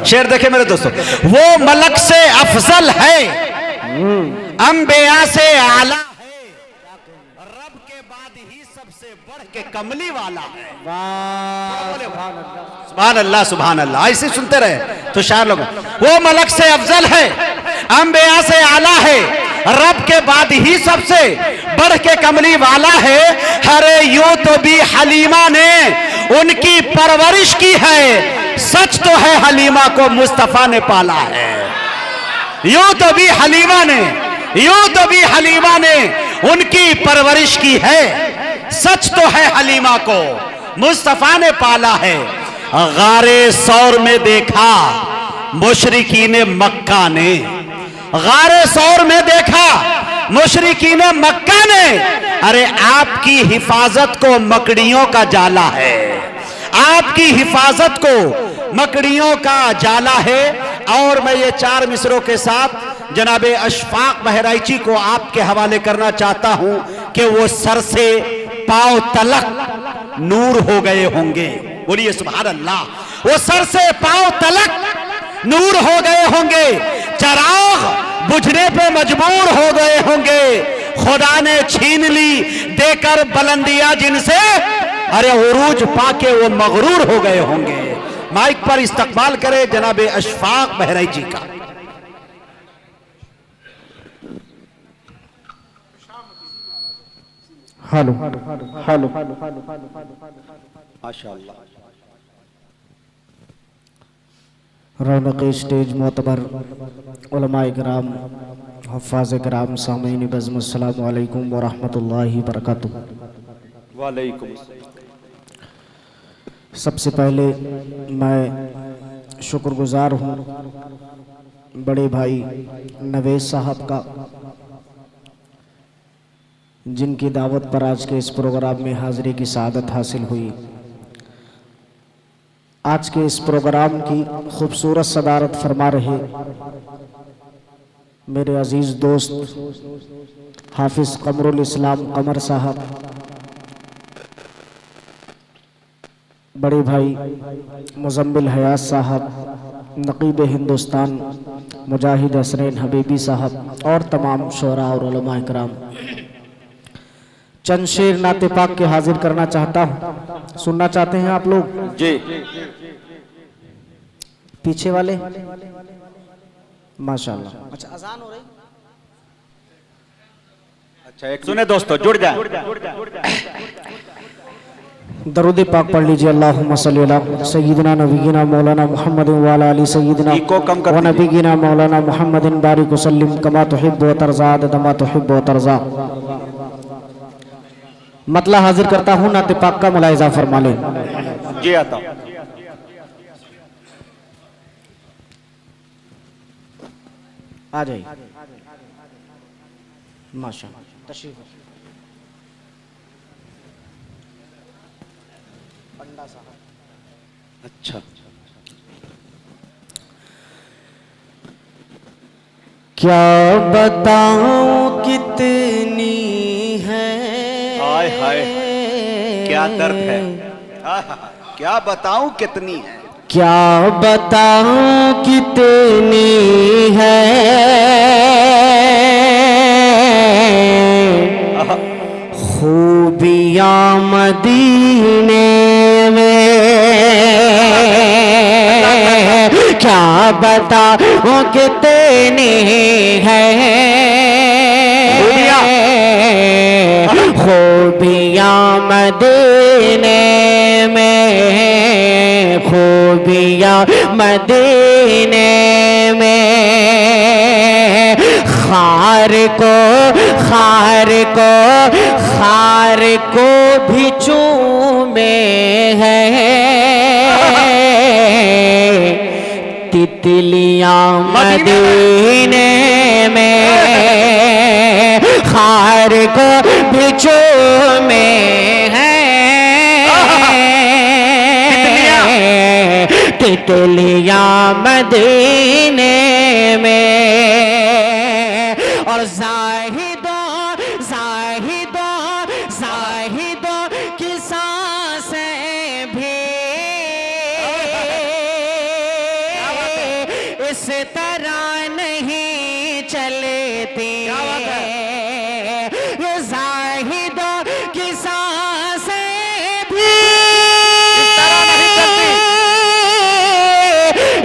शेर देखे मेरे दोस्तों, वो मलक से अफजल है, अंबिया से आला है, रब के बाद ही सबसे बढ़ के कमली वाला है। सुभान अल्लाह सुभान अल्लाह। ऐसे सुनते रहे तो शायर लोग, वो मलक से अफजल है, अंबिया से आला है, रब के बाद ही सबसे बढ़ के कमली वाला है। अरे यूं तो भी हलीमा ने उनकी परवरिश की है, सच तो है हलीमा को मुस्तफा ने पाला है। यूं तो भी हलीमा ने उनकी परवरिश की है, सच तो है हलीमा को मुस्तफा ने पाला है। गारे सौर में देखा मुशरिकीन मक्का ने, गारे सौर में देखा मुशरिकीन मक्का ने, अरे आपकी हिफाजत को मकड़ियों का जाला है, आपकी हिफाजत को मकड़ियों का जाला है। और मैं ये 4 मिसरों के साथ जनाबे अशफाक बहराइची को आपके हवाले करना चाहता हूं कि वो सर से पांव तलक नूर हो गए होंगे। बोलिए सुभान अल्लाह। वो सर से पांव तलक नूर हो गए होंगे, चराग बुझने पे मजबूर हो गए होंगे, खुदा ने छीन ली देकर बुलंदियां जिनसे, अरे उरूज पाके वो मगरूर हो गए होंगे। माइक पर इस्तकबाल करे जनाबे अशफाक बहराइची का। हेलो हेलो माशाअल्लाह। रौनक स्टेज मोतबर उलमाए किराम, हफ़ाज़ किराम, सामीन बज़्म, अस्सलामु अलैकुम व रहमतुल्लाहि व बरकातुहू। वालेकुम। सबसे पहले मैं शुक्रगुजार हूँ बड़े भाई नवेद साहब का, जिनकी दावत पर आज के इस प्रोग्राम में हाज़िरी की सआदत हासिल हुई। आज के इस प्रोग्राम की खूबसूरत सदारत फरमा रहे मेरे अजीज़ दोस्त हाफिज़ कमरुल इस्लाम कमर साहब, बड़े भाई मुज़म्मिल हयात साहब, नक़ीब हिंदुस्तान मुजाहिद हसनैन हबीबी साहब और तमाम शोरा और उलमा इकराम। चंद शेर नाते पाक के हाजिर करना चाहता हूँ, सुनना चाहते हैं आप लोग? जी। पीछे वाले माशाल्लाह। अच्छा अजान हो रही। अच्छा एक सुने दोस्तों, जुड़ जाए। दरूद पाक पढ़ लीजिए। अल्लाहुम्मा सल्ली अला सय्यिदिना नबीना मौलाना मुहम्मदिन व अला आलि सय्यिदिना व नबीना मौलाना मुहम्मदिन बारिक वसल्लिम कमा तुहिब्बु व तर्ज़ा दमा तुहिब्बु व तर्ज़ा। मतला हाजिर करता हूँ, नाते पाक का मुलाहिज़ा फरमा लें। जी आता आ जाइए माशाअल्लाह। तशरीफ पंडा साहब। अच्छा। क्या बताऊं कितनी है, हाय हाय क्या दर्द है, क्या बताऊं कितनी है, क्या बताऊं कितनी है खूबियां मदीने में, क्या बताऊं कितनी है खूबियां मदीने में, खूबियां मदीने में। खार को भी चूमे है तितलियां मदीने में, खार को भी चूमे है तितलियां मदीने में। और जाहिदों की सांसें भी इस तरह नहीं चलती ये ज़ाहिदों की सांसें भी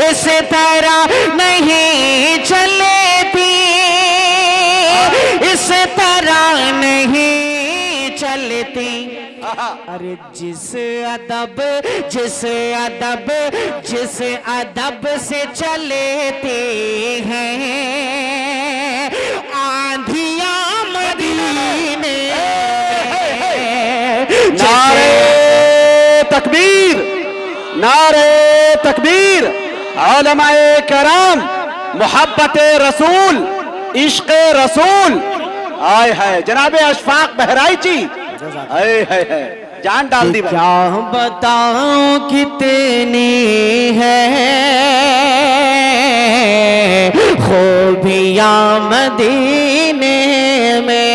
इस तरह नहीं चलती इस तरह नहीं चलती। अरे जिस अदब से चलते हैं आंधियां मदीने। नारे तकबीर, नारे तकबीर। उलमाए करम मोहब्बत रसूल, इश्क रसूल। आए है जनाबे अशफाक बहराइची, आए है जान डाल दी। क्या बताऊं कितनी है खूबियां मदीने में।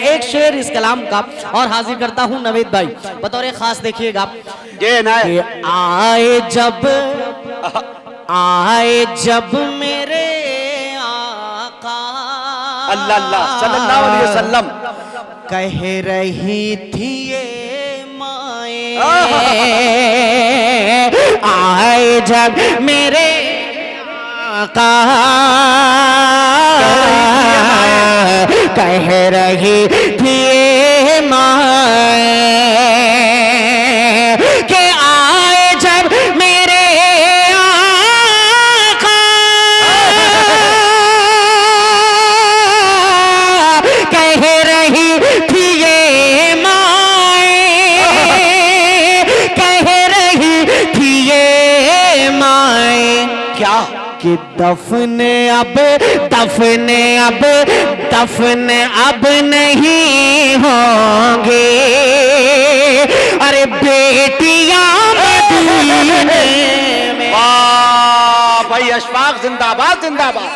एक शेर इस कलाम का और हाजिर करता हूं नवेद भाई बतौर खास, देखिएगा। ये ना आए जब मेरे आका अल्लाह अल्लाह सल्लल्लाहु अलैहि वसल्लम कह रही थी ये माए, आए जब मेरे आका कह रही थी ये माए कि आए जब मेरे आका कह रही थी ये माए कह रही थी ये माए क्या कि दफन अब नहीं होंगे। अरे बेटियां मदीने में। वाह भाई अशफाक जिंदाबाद जिंदाबाद।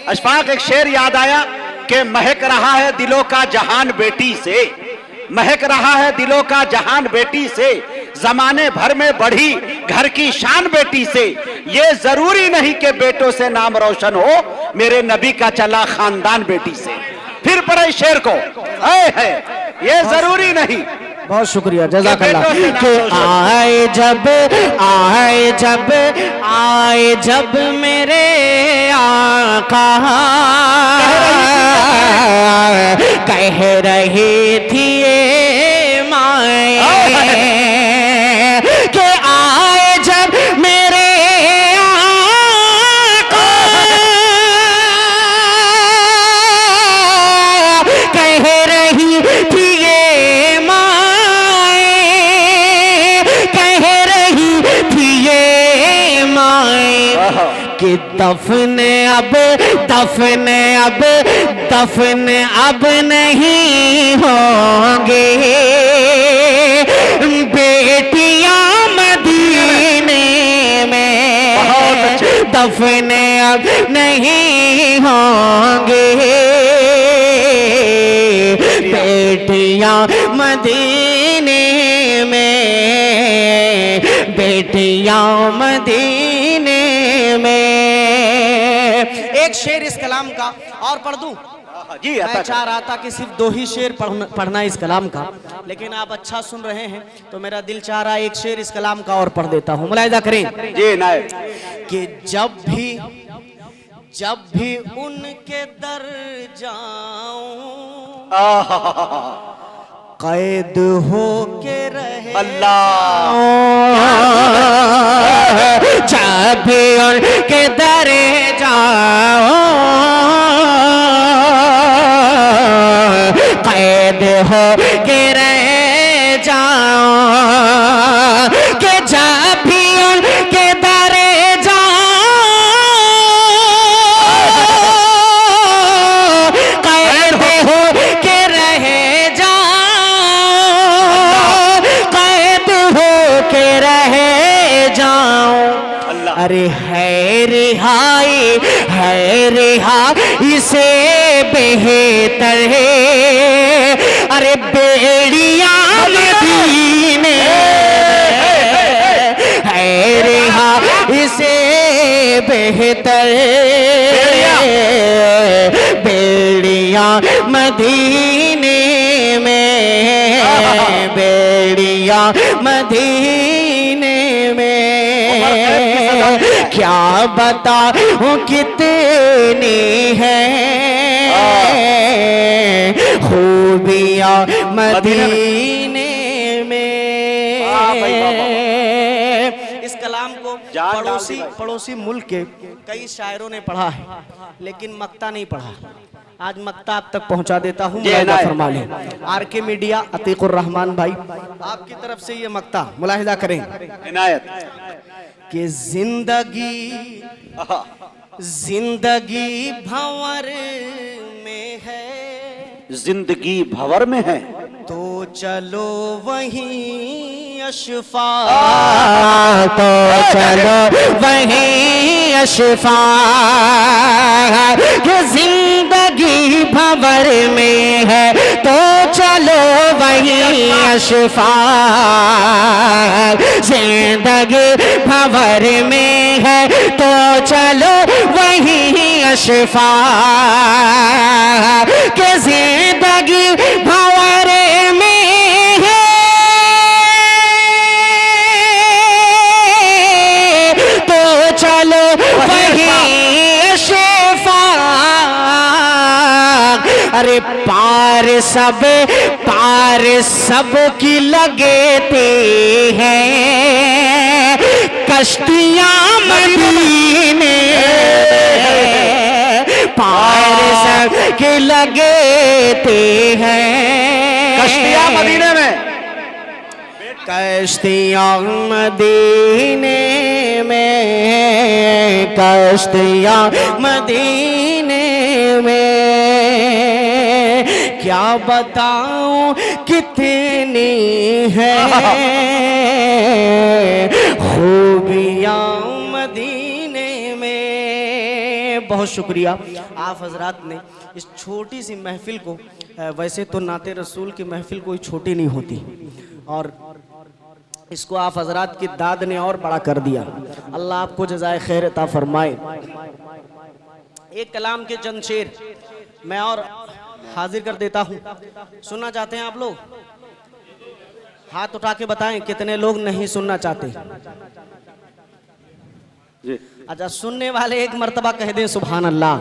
अशफाक एक शेर याद आया कि महक रहा है दिलों का जहान बेटी से, महक रहा है दिलों का जहान बेटी से, जमाने भर में बढ़ी घर की शान बेटी से। ये जरूरी नहीं कि बेटों से नाम रोशन हो, मेरे नबी का चला खानदान बेटी से। फिर पढ़े शेर को, है ये जरूरी नहीं। बहुत शुक्रिया जज़ाकल्लाह। कि आए जब मेरे आका कह रही थी ये माए कि आए जब मेरे आका कह रही थी ये माए कह रही थी ये माए कि दफन अब नहीं होंगे बेटियां मदीने में। दफन अब नहीं होंगे बेटियां मदीने में, बेटियां मदीने में। एक शेर इस कलाम का और पढ़ दूं। जी मैं चाह रहा था कि सिर्फ 2 ही शेर पढ़ना इस कलाम का, लेकिन आप अच्छा सुन रहे हैं तो मेरा दिल चाह रहा है एक शेर इस कलाम का और पढ़ देता हूँ। मुलाहिजा करें जी नायब कि जब भी उनके दर जाऊं कैद हो के रहे अल्लाह। जब भी उनके दर जाओ कैद हो के रह जाओ कि जब भी उनके दर अरे है रिहाई से बेहतर है अरे बेड़ियां मदीने है रिहाई से बेहतर बेड़ियां मदीने में, बेड़ियां मदीने में, क्या बताऊं कितनी है खूबियां मदीने में। इस कलाम को पड़ोसी मुल्क के कई शायरों ने पढ़ा है, लेकिन मक्ता नहीं पढ़ा। आज मक्ता आप तक पहुंचा देता हूं, मुलाहिदा फरमा लें। आरके मीडिया अतीकुर रहमान भाई, आपकी तरफ से ये मक्ता मुलाहिदा करें। इनायत कि जिंदगी भंवर में है, जिंदगी भंवर में है, तो चलो वहीं अशफा, तो चलो वहीं अशफा। ये जिंदगी भंवर में है, तो चलो वहीं अशफा। जिंदगी भंवर में है, तो चलो वहीं अशफा। के जिंदगी भंवर में है, तो चलो वहीं अशफा। अरे पार सब की लगते हैं कश्तियां मदीने, पार सब के लगते हैं कश्तियां मदीने में, कश्तियां मदीने में, कश्तियां मदीने में। क्या बताऊं कितनी है खूबियां मदीने में। बहुत शुक्रिया आप हजरात ने इस छोटी सी महफिल को, वैसे तो नाते रसूल की महफिल कोई छोटी नहीं होती, और इसको आप हजरात की दाद ने और बड़ा कर दिया। अल्लाह आपको जज़ाए खैर अता फरमाए। एक कलाम के चंद शेर मैं और हाजिर कर देता हूँ। सुनना चाहते हैं आप लोग? हाथ उठा के बताएं कितने लोग नहीं सुनना चाहते। अच्छा, सुनने वाले एक मर्तबा कह दें सुभान अल्लाह।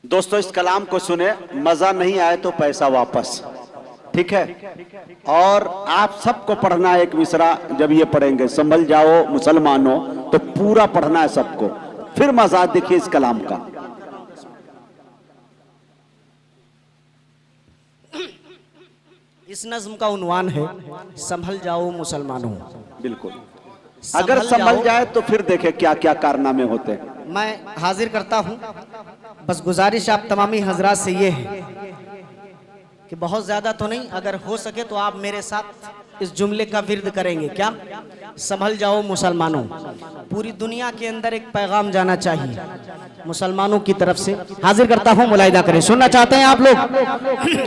दोस्तों इस कलाम को सुने, मजा नहीं आए तो पैसा वापस, ठीक है? और आप सबको पढ़ना है एक मिसरा। जब ये पढ़ेंगे संभल जाओ मुसलमानों, तो पूरा पढ़ना है सबको, फिर मजा देखिए इस कलाम का। इस नज्म का उन्वान है संभल जाओ मुसलमानों। बिल्कुल, अगर संभल जाए तो फिर देखे क्या क्या कारनामे होते हैं। मैं हाजिर करता हूं, बस गुजारिश आप तमामी हजरात से ये है कि बहुत ज्यादा तो नहीं, अगर हो सके तो आप मेरे साथ इस जुमले का विर्द करेंगे। क्या? संभल जाओ मुसलमानों। पूरी दुनिया के अंदर एक पैगाम जाना चाहिए मुसलमानों की तरफ से। हाजिर करता हूं, मुलाहिदा करें। सुनना चाहते हैं आप लोग?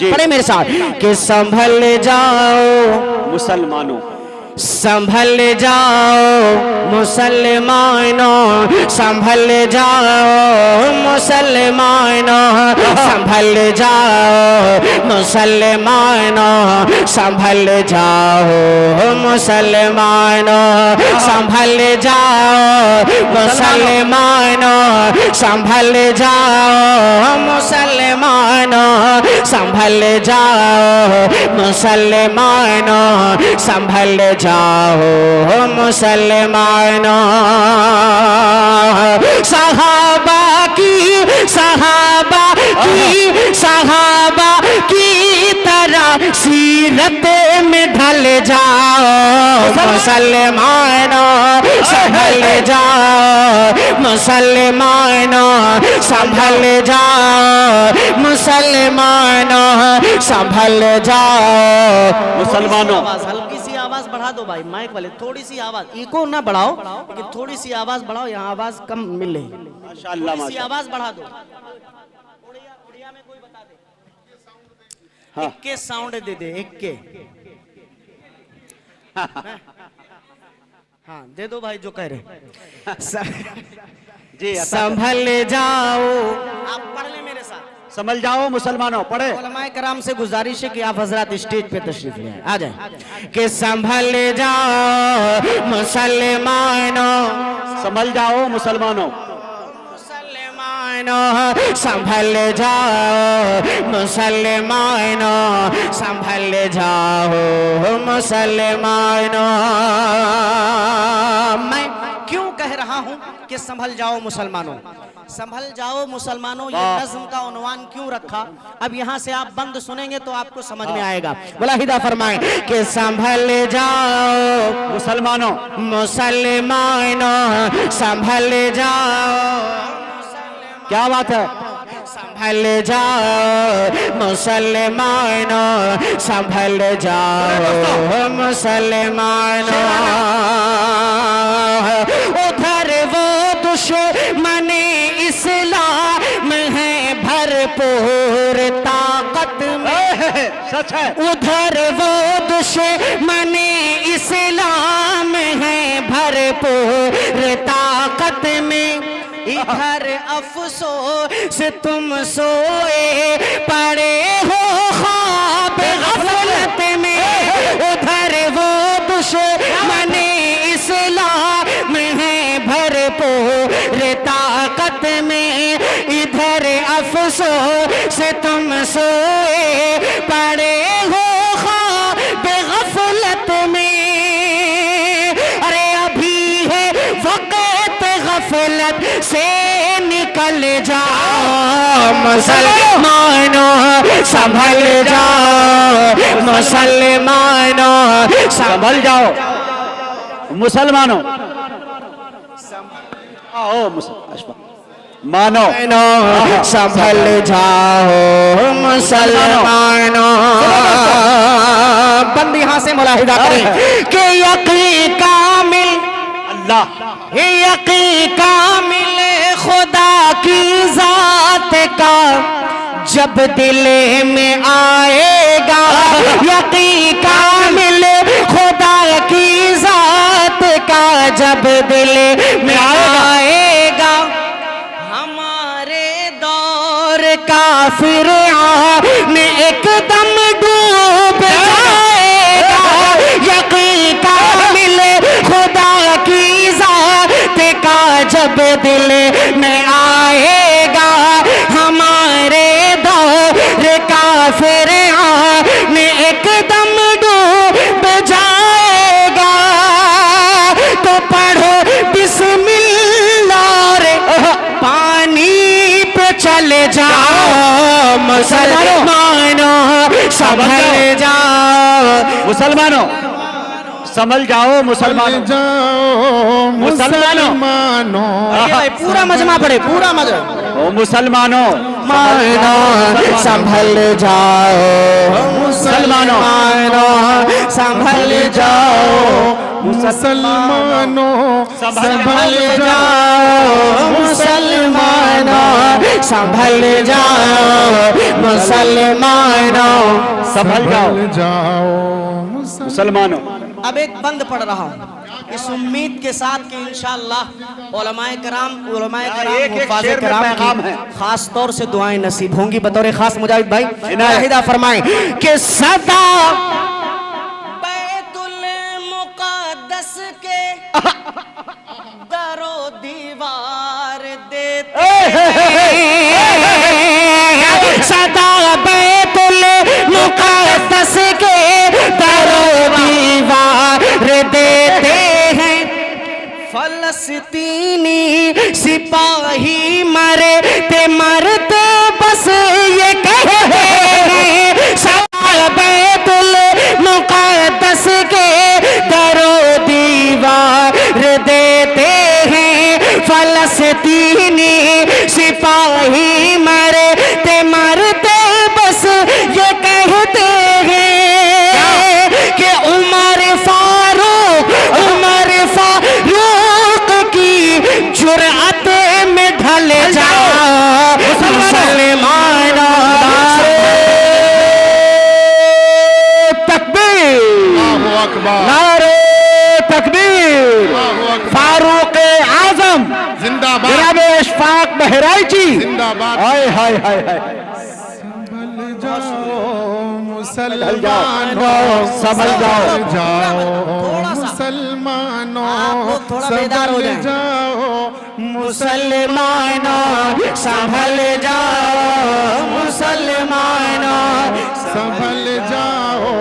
पढ़े मेरे साथ कि संभल जाओ मुसलमानों, संभल जाओ मुसलमानों, संभल जाओ मुसलमानों, संभल जाओ मुसलमानों, संभल जाओ मुसलमानों, संभल जाओ मुसलमानों, संभल जाओ मुसलमानों, संभल जाओ मुसलमानों, संभल जाओ मुसलमानों। सहाबा की तरह सीरत में ढल जाओ मुसलमानों, संभल जाओ मुसलमानों, संभल जाओ मुसलमानों, संभल जाओ मुसलमानों। हल्की सी आवाज बढ़ा दो भाई, माइक वाले थोड़ी सी आवाज, इको ना बढ़ाओ, लेकिन थोड़ी सी आवाज बढ़ाओ, यहाँ आवाज कम मिल रही। माशाअल्लाह, थोड़ी सी आवाज बढ़ा दो। उड़िया में कोई बता दे। हाँ। एक के साउंड दे दे, एक के। हाँ दे दो भाई जो कह रहे जी संभल जाओ। आप पढ़ ले मेरे साथ। समझ जाओ मुसलमानों, पढ़े। उलमाए कराम से गुजारिश है कि आप हजरत स्टेज पे तशरीफ ले आ जाए। कि संभल जाओ मुसलमानों, संभल जाओ मुसलमानों, संभल जाओ मुसलमानों, संभल जाओ मुसलमानों। मैं क्यों कह रहा हूं कि संभल जाओ मुसलमानों, संभल जाओ मुसलमानों, ये नज्म का उन्वान क्यों रखा? अब यहाँ से आप बंद सुनेंगे तो आपको समझ में आएगा। बोला हिदा फरमाए कि संभल जाओ मुसलमानों, मुसलमानों, संभल जाओ। क्या बात है? संभल जाओ मुसलमानों, संभल जाओ मुसलमानों। उधर वो दुश्मन इस्लाम है भरपूर ताकत में, सच है। उधर वो दुश्मन इस्लाम है भरपूर ताकत में। इधर अफसोस तुम सोए पड़े हो ख्वाब गफलत में, उधर वो दुश्मन इस्लाम है भरपूर ताकत में। इधर अफसोस तुम सोए पड़े हो ख्वाब गफलत में। अरे अभी है वक़्त गफलत से निकल जाओ मुसलमानों, संभल जाओ मुसलमानों, संभल जाओ मुसलमानों, आओ मानो, संभल जाओ मुसलमानों। बंद यहाँ से मुलाहिदा करें कि यकीन कामिल अल्लाह, यकीन कामिल खुदा की जात का जब दिल में आएगा, यकीन कामिल खुदा की जात का जब दिल में आएगा, हमारे दौर का फिरआन एकदम डूब जाएगा। यकीन कामिल खुदा की जात का जब दिल में आएगा, हमारे दौर का फिरआन एकदम डूब जाएगा। तो पढ़ो बिस्मिल्लाह रे पानी पे चले जाओ मुसलमानों, संभल जाओ मुसलमानों, संभल जाओ मुसलमानों, मुसलमानों, भाई पूरा मजमा पड़े, पूरा मजमा। ओ मुसलमानों, संभल जाओ मुसलमानों, संभल जाओ मुसलमानों, संभल जाओ मुसलमानों, संभल जाओ मुसलमानों, संभल जाओ जाओ मुसलमानों। अब एक बंद पढ़ रहा हूँ इस उम्मीद के साथ कि इंशाअल्लाह उलमाए कराम एक-एक हुफ़ाज़े शेर में कराम पैगाम की है। खास तौर से दुआएं नसीब होंगी। बतौर खास मुजाहिद भाई मुलाहिदा फरमाएं कि सदा बैतुल मुक़द्दस के दरो दीवार देते हैं, सदा बैतुल मुक़द्दस के दरो दीवार देते हैं। फलस्तीनी सिपाही मरे ते मरते बस ये कहते हैं, सदा बैतुल मुक़द्दस के दरो दीवार देते हैं। फलस्तीनी सिपाही मरे ते मरते बस ये कहते हैं कि उमर फारूक की जुर्अत में ढल जाओ मुसलमानों। तकबीर, अल्लाहु अकबर, नारे तकबीर। फारूक आजम जिंदाबाद। जनाब इशफाक बहराइची जिंदाबाद। हाय हाय हाय हाय। संभल जाओ मुसलमानों, संभल जाओ। मुसलमानों, थोड़ा बेदार हो संभल जाएं। जाओ मुसलमानों संभल जाओ, मुसलमानों संभल जाओ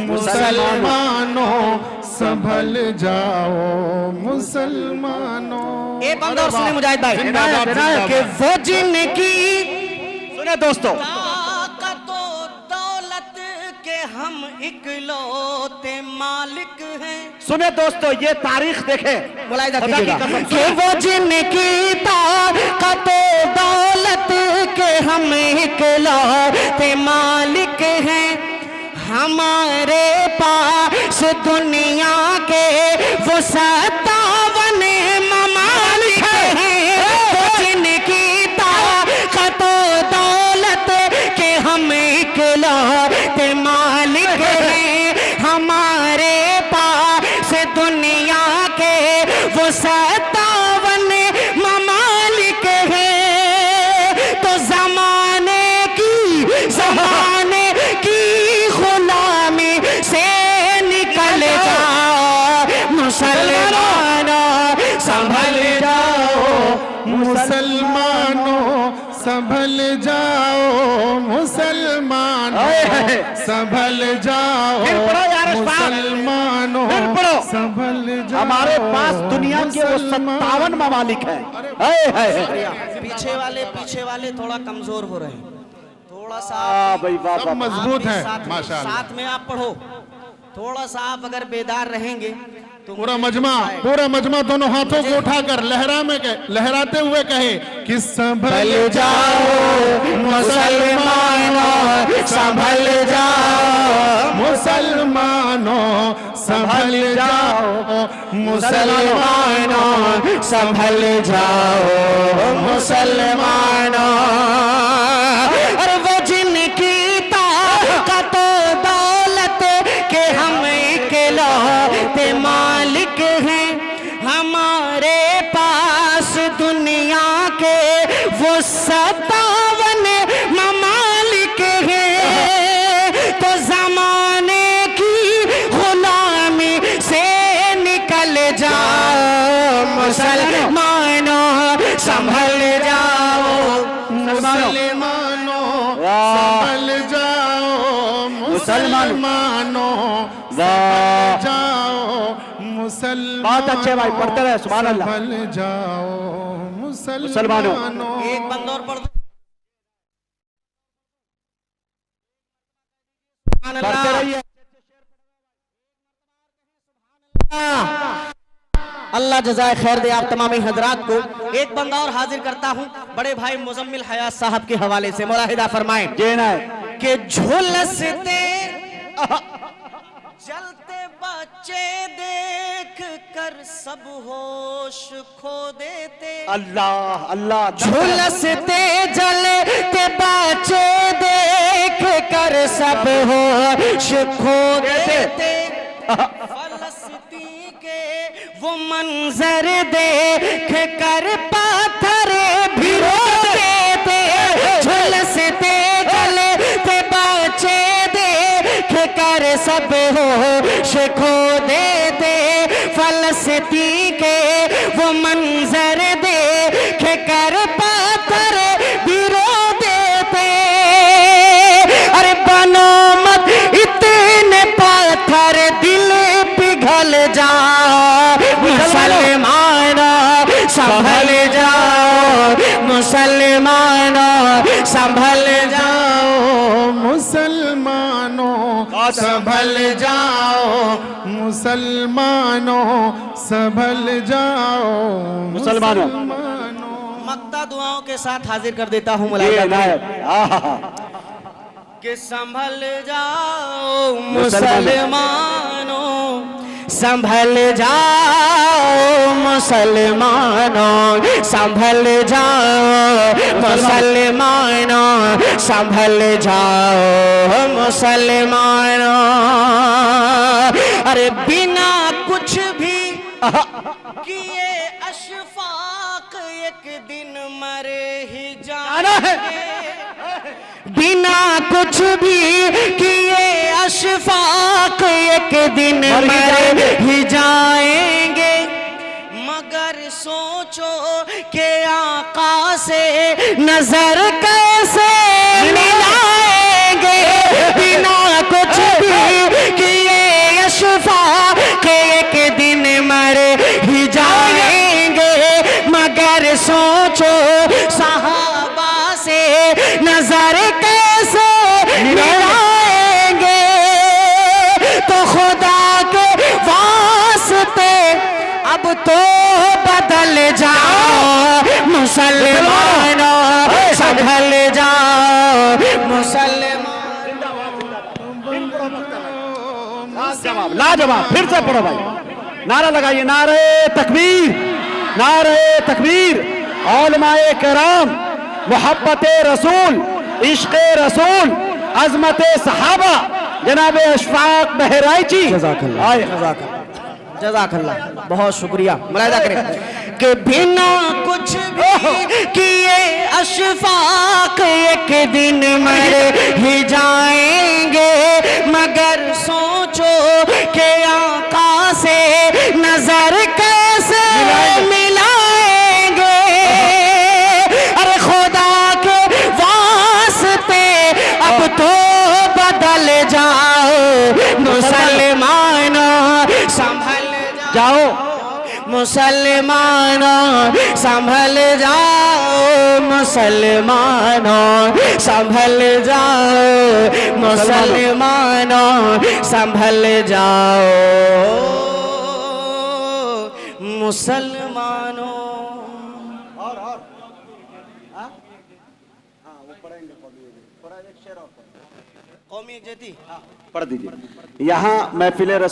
मुसलमानों, संभल जाओ मुसलमानों। एक बंद और सुने मुजाहिद भाई जिंदाबाद, जिंदाबाद। कि वो जिनकी सुने दोस्तों, ताकतो दौलत के हम इकलौते मालिक हैं। सुने दोस्तों, ये तारीख देखें, मुलाहिजा खुदा की कीजिएगा कसम। कि वो जिनकी ताकतो दौलत के हम इकलौते मालिक हैं, हमारे पास दुनिया के वो 57 ममालिक हैं। वो जिनकी ताकतो दौलत के हम इकलौते मालिक हैं, हमारे पास दुनिया के वो 57 ममालिक हैं। तो जमाने की गुलामी से निकल जाओ मुसलमानों, संभल जाओ मुसलमानों, संभल जाओ मुसलमानों, संभल जाओ फिर पढ़ो यार इशफाक। मुसलमानों, फिर पढ़ो। संभल जाओ। हमारे पास दुनिया के वो 57 ममालिक हैं। हाय हाय हाय। पीछे वाले थोड़ा कमजोर हो रहे हैं, थोड़ा सा भाई वाह सब वाह। मजबूत है साथ में- माशाल्लाह। साथ में आप पढ़ो, थोड़ा सा आप अगर बेदार रहेंगे तो पूरा मजमा दोनों हाथों को उठाकर लहराते हुए कहे कि संभल जाओ मुसलमानों, संभल जाओ मुसलमानों, संभल जाओ मुसलमानों, संभल जाओ मुसलमानों। और वो जिनकी ताकत दौलत के हम इकलौते मालिक हैं, हमारे पास दुनिया के वो 57 ममालिक हैं। तो जमाने की गुलामी से निकल जाओ मुसलमानों, संभल जाओ मुसलमानों, संभल जाओ मुसलमानों, वाह। जाओ मुसलमानों, बहुत अच्छे भाई, पढ़ते रहे, सुभान अल्लाह। संभल जाओ मुसलमानों। एक बंद और पढ़ दो। पढ़ते रहिए। अल्लाह जज़ाए खैर दे आप तमामी हजरात को। एक बंदा और हाजिर करता हूँ बड़े भाई मुजम्मिल हयात साहब के हवाले से, मुलाहिदा फरमाएं जेना कि झुलसते जलते बच्चे देख कर सब होश खो देते। अल्लाह अल्लाह। झुलसते जलते बच्चे देख कर सब होश खो देते। फलस्तीन के वो मंजर देख कर पत्थर भी रो देते। झुलसते जलते बच्चे देख कर सब होश खो देते। फलस्तीन के वो मंजर देख कर पत्थर भी रो देते। अरे बनो मत इतने पत्थर, दिल पिघल जाओ मुसलमानों, संभल जाओ मुसलमानों, संभल जाओ मुसलमानों, संभल जाओ मुसलमानों, संभल जाओ मुसलमानों। मक्ता दुआओं के साथ हाजिर कर देता हूँ ये मुलाहिदा इनायत। आहा। कि संभल जाओ मुसलमानों, संभल जाओ मुसलमानों, संभल जाओ मुसलमानों, संभल जाओ मुसलमानों। अरे बिना कुछ भी कि ये अशफाक एक दिन मरे ही आना है। जाएंगे, बिना कुछ भी किए अशफाक एक दिन मरे ही जाएंगे। मगर सोचो कि आका से नजर कैसे मिलाएंगे, बिना कुछ भी किए अशफाक एक दिन मरे ही जाएंगे। मगर सोचो सहाबा से नजर कैसे मिलाएंगे। तो खुदा के वास्ते अब तो बदल जाओ मुसलमानों, संभल जाओ मुसलमान। लाजवाब, फिर से पढ़ो भाई, नारा लगाइए, नारे तकबीर, नारे तकबीर। औलमाए किराम, मोहब्बत रसूल, इश्क़ रसूल, अज़मत सहाबा, जनाब अशफाक बहराइची। जज़ाकल्लाह, बहुत शुक्रिया। मुलाहिदा करें कि बिना कुछ भी किए अशफाक एक दिन मर ही जाएंगे। मगर सोचो कि आका से नजर कैसे मिलाएंगे। अरे खुदा के वास्ते अब तो बदल जाओ मुसलमानों, संभल जाओ मुसलमानों, संभल जाओ मुसलमानों, संभल जाओ मुसलमानों, संभल जाओ मुसलमानों। कौमी एक जती पढ़ दीजिए। यहाँ महफिल रसूल